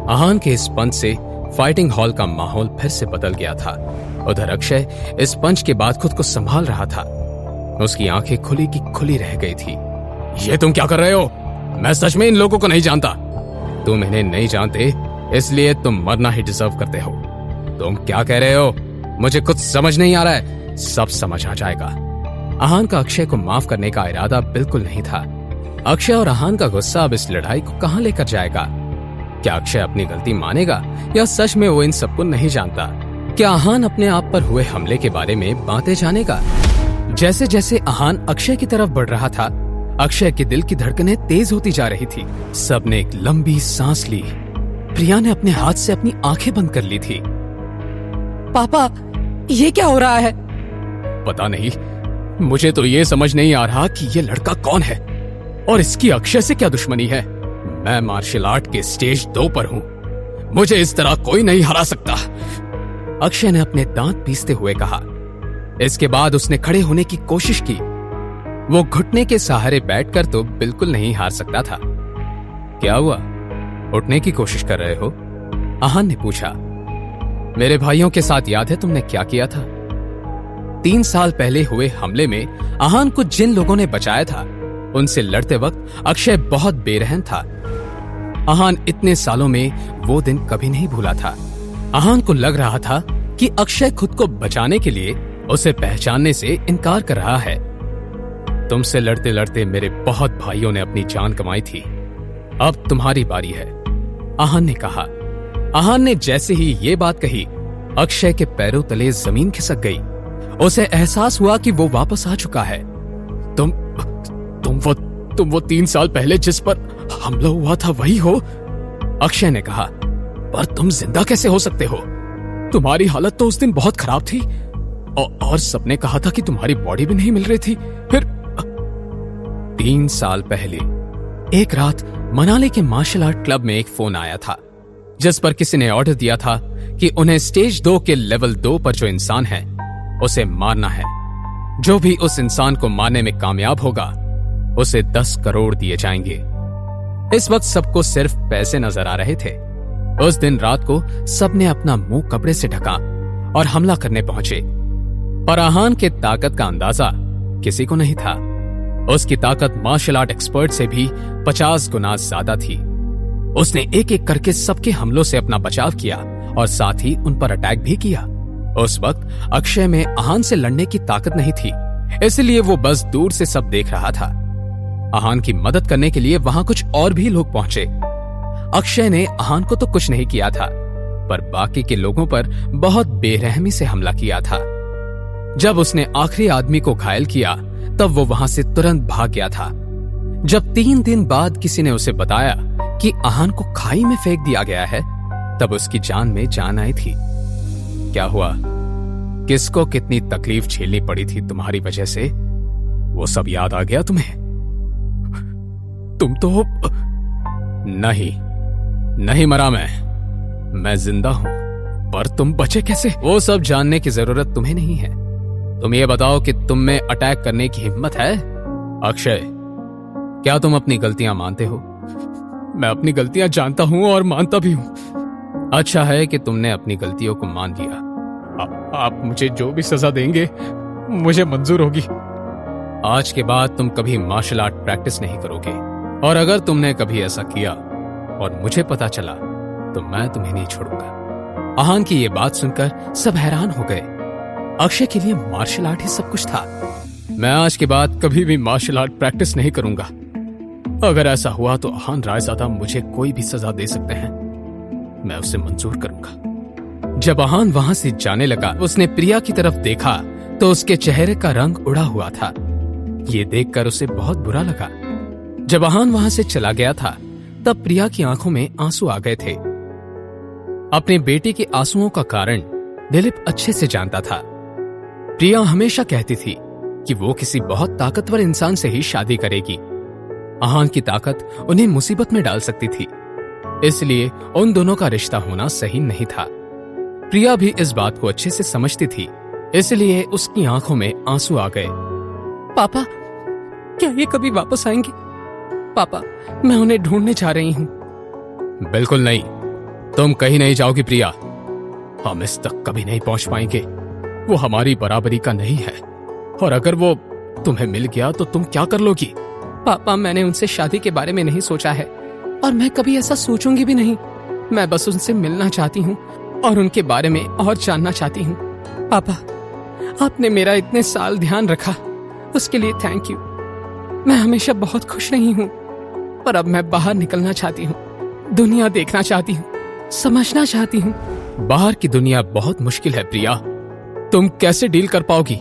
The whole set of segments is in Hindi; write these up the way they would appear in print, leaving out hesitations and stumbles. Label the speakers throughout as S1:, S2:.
S1: आहान के इस पंच से फाइटिंग हॉल का माहौल फिर से बदल गया था। उधर अक्षय इस पंच के बाद खुद को संभाल रहा था। उसकी आंखें खुली की खुली रह गई थी। ये तुम क्या कर रहे हो? मैं सच में इन लोगों को नहीं जानता। तुम इन्हें नहीं जानते इसलिए तुम मरना ही डिजर्व करते हो। तुम क्या कह रहे हो? मुझे कुछ समझ नहीं आ रहा है। सब समझ आ जाएगा। आहान का अक्षय को माफ करने का इरादा बिल्कुल नहीं था। अक्षय और आहान का गुस्सा अब इस लड़ाई को कहां लेकर जाएगा? क्या अक्षय अपनी गलती मानेगा या सच में वो इन सबको नहीं जानता? क्या आहान अपने आप पर हुए हमले के बारे में बातें जानेगा? जैसे जैसे आहान अक्षय की तरफ बढ़ रहा था, अक्षय के दिल की धड़कनें तेज होती जा रही थी। सबने एक लंबी सांस ली। प्रिया ने अपने हाथ से अपनी आंखें बंद कर ली थी।
S2: पापा, ये क्या हो रहा है?
S1: पता नहीं, मुझे तो ये समझ नहीं आ रहा कि ये लड़का कौन है और इसकी अक्षय से क्या दुश्मनी है। मैं मार्शल आर्ट के स्टेज 2 पर हूं। मुझे इस तरह कोई नहीं हरा सकता। अक्षय ने अपने दांत पीसते हुए कहा। इसके बाद उसने खड़े होने की कोशिश की। वो घुटने के सहारे बैठकर तो बिल्कुल नहीं हार सकता था। क्या हुआ? उठने की कोशिश कर रहे हो? आहान ने पूछा। मेरे भाइयों के साथ याद है तुमने क्या किया था? 3 साल पहले हुए हमले में आहान को जिन लोगों ने बचाया था, उनसे लड़ते वक्त अक्षय बहुत बेरहम था। आहान इतने सालों में वो दिन कभी नहीं भूला था। आहान को लग रहा था कि अक्षय खुद को बचाने के लिए उसे पहचानने से इनकार कर रहा है। तुमसे लड़ते लड़ते मेरे बहुत भाइयों ने अपनी जान कमाई थी। अब तुम्हारी बारी है, आहान ने कहा। आहान ने जैसे ही ये बात कही, अक्षय के पैरों तले जमीन खिसक गई। उसे एहसास हुआ कि वो वापस आ चुका है। तुम वो 3 साल पहले जिस पर हमला हुआ था वही हो? अक्षय ने कहा। पर तुम जिंदा कैसे हो सकते हो? तुम्हारी हालत तो उस दिन बहुत खराब थी और सबने कहा था कि तुम्हारी बॉडी भी नहीं मिल रही थी। फिर 3 साल पहले एक रात मनाली के मार्शल आर्ट क्लब में एक फोन आया था, जिस पर किसी ने ऑर्डर दिया था कि उन्हें स्टेज 2 के लेवल 2 पर जो इंसान है उसे मारना है। जो भी उस इंसान को मारने में कामयाब होगा उसे 10 करोड़ दिए जाएंगे। इस वक्त सबको सिर्फ पैसे नजर आ रहे थे। उस दिन रात को सबने अपना मुंह कपड़े से ढका और हमला करने पहुंचे। पर आहान के ताकत का अंदाजा किसी को नहीं था। उसकी ताकत मार्शल आर्ट एक्सपर्ट से भी 50 गुना ज्यादा थी। उसने एक एक करके सबके हमलों से अपना बचाव किया और साथ ही उन पर अटैक भी किया। उस वक्त अक्षय में आहान से लड़ने की ताकत नहीं थी, इसलिए वो बस दूर से सब देख रहा था। आहान की मदद करने के लिए वहां कुछ और भी लोग पहुंचे। अक्षय ने आहान को तो कुछ नहीं किया था, पर बाकी के लोगों पर बहुत बेरहमी से हमला किया था। जब उसने आखिरी आदमी को घायल किया, तब वो वहां से तुरंत भाग गया था। जब 3 दिन बाद किसी ने उसे बताया कि आहान को खाई में फेंक दिया गया है, तब उसकी जान में जान आई थी। क्या हुआ? किसको कितनी तकलीफ झेलनी पड़ी थी तुम्हारी वजह से, वो सब याद आ गया तुम्हें? तुम तो नहीं मरा। मैं जिंदा हूं, पर तुम बचे कैसे? वो सब जानने की जरूरत तुम्हें नहीं है। तुम ये बताओ कि तुम में अटैक करने की हिम्मत है? अक्षय, क्या तुम अपनी गलतियां मानते हो? मैं अपनी गलतियां जानता हूं और मानता भी हूं। अच्छा है कि तुमने अपनी गलतियों को मान लिया। आप मुझे जो भी सजा देंगे मुझे मंजूर होगी। आज के बाद तुम कभी मार्शल आर्ट प्रैक्टिस नहीं करोगे, और अगर तुमने कभी ऐसा किया और मुझे पता चला तो मैं तुम्हें नहीं छोड़ूंगा। आहान की ये बात सुनकर सब हैरान हो गए। अक्षय के लिए मार्शल आर्ट ही सब कुछ था। मैं आज के बाद कभी भी मार्शल आर्ट प्रैक्टिस नहीं करूंगा। अगर ऐसा हुआ तो आहान रायजादा मुझे कोई भी सजा दे सकते हैं, मैं उसे मंजूर करूंगा। जब आहान वहां से जाने लगा, उसने प्रिया की तरफ देखा तो उसके चेहरे का रंग उड़ा हुआ था। ये देखकर उसे बहुत बुरा लगा। जब आहान वहां से चला गया था, तब प्रिया की आंखों में आंसू आ गए थे। अपने बेटे के आंसुओं का कारण दिलीप अच्छे से जानता था। प्रिया हमेशा कहती थी कि वो किसी बहुत ताकतवर इंसान से ही शादी करेगी। आहान की ताकत उन्हें मुसीबत में डाल सकती थी, इसलिए उन दोनों का रिश्ता होना सही नहीं था। प्रिया भी इस बात को अच्छे से समझती थी, इसलिए उसकी आंखों में आंसू आ गए।
S2: पापा, क्या ये कभी वापस आएंगे? पापा, मैं उन्हें ढूंढने जा रही हूँ।
S1: बिल्कुल नहीं, तुम कहीं नहीं जाओगी प्रिया, हम इस तक कभी नहीं पहुंच पाएंगे। वो हमारी बराबरी का नहीं है, और अगर वो तुम्हें मिल गया तो तुम क्या कर लोगी?
S2: पापा, मैंने उनसे शादी के बारे में नहीं सोचा है और मैं कभी ऐसा सोचूंगी भी नहीं। मैं बस उनसे मिलना चाहती हूँ और उनके बारे में और जानना चाहती हूँ। पापा, आपने मेरा इतने साल ध्यान रखा, उसके लिए थैंक यू। मैं हमेशा बहुत खुश रही हूँ, पर अब मैं बाहर निकलना चाहती हूँ, दुनिया देखना चाहती हूँ, समझना चाहती हूँ।
S1: बाहर की दुनिया बहुत मुश्किल है प्रिया, तुम कैसे डील कर पाओगी?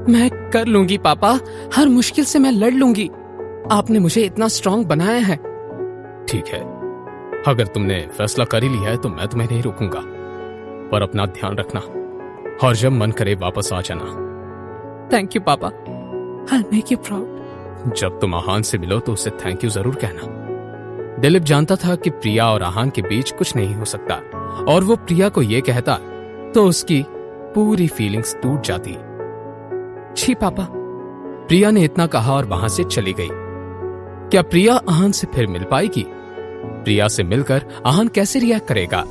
S2: मैं कर लूंगी पापा, हर मुश्किल से मैं लड़ लूंगी। आपने मुझे इतना स्ट्रांग बनाया है।
S1: ठीक है, अगर तुमने फैसला कर ही लिया है तो मैं तुम्हें नहीं रोकूंगा, पर अपना ध्यान रखना और जब मन करे वापस आ जाना।
S2: थैंक यू पापा, I'll make you proud।
S1: जब तुम आहान से मिलो तो उसे थैंक यू जरूर कहना। दिलीप जानता था कि प्रिया और आहान के बीच कुछ नहीं हो सकता, और वो प्रिया को ये कहता तो उसकी पूरी फीलिंग्स टूट जाती।
S2: जी पापा।
S1: प्रिया ने इतना कहा और वहां से चली गई। क्या प्रिया आहान से फिर मिल पाएगी? प्रिया से मिलकर आहान कैसे रिएक्ट करेगा?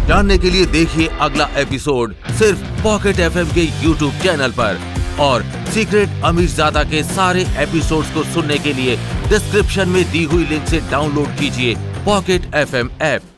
S3: जानने के लिए देखिए अगला एपिसोड सिर्फ पॉकेट एफएम के यूट्यूब चैनल पर, और सीक्रेट अमीरजादा के सारे एपिसोड्स को सुनने के लिए डिस्क्रिप्शन में दी हुई लिंक से डाउनलोड कीजिए पॉकेट एफएम ऐप।